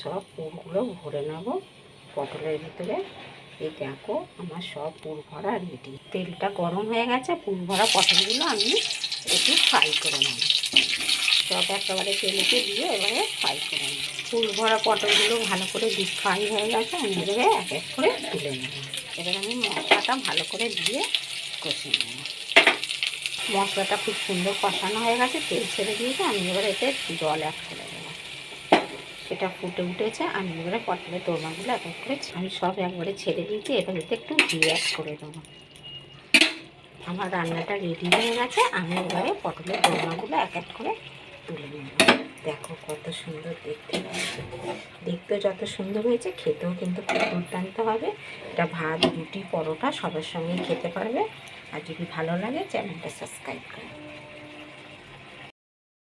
সব পুরগুলো ভরে নেব পটলের ভিতরে। এই দেখো আমার সব পুর ভরা রেডি। তেলটা গরম হয়ে গেছে, পুর ভরা পটলগুলো আমি একটু ফ্রাই করে নেব। সব একেবারে তেলেতে দিয়ে এবারে ফ্রাই করে নেব। পুর ভরা পটলগুলো ভালো করে ডিপ ফ্রাই হয়ে গেছে, আমি এবারে এক এক করে তুলে নেব। এবারে আমি মশলাটা ভালো করে দিয়ে কষে নেব। মশলাটা খুব সুন্দর কষানো হয়ে গেছে, তেল ছেড়ে দিয়েছে। আমি এবারে এতে জল অ্যাড করে দেবো। সেটা ফুটে উঠেছে, আমি এবারে পটলের দোরমাগুলো এক এক করে আমি সব একবারে ছেড়ে দিয়েছি। এবার এতে একটু ঘি অ্যাড করে দেবো। আমার রান্নাটা রেডি হয়ে গেছে, আমি এবারে পটলের দোরমাগুলো এক এক করে তুলে নেব। দেখো কত সুন্দর দেখতে লাগছে। দেখতে যত সুন্দর হয়েছে, খেতেও কিন্তু খুব দুর্দান্ত হবে। এটা ভাত, রুটি, পরোটা সবার সঙ্গেই খেতে পারবে। আর যদি ভালো লাগে চ্যানেলটা সাবস্ক্রাইব করবে।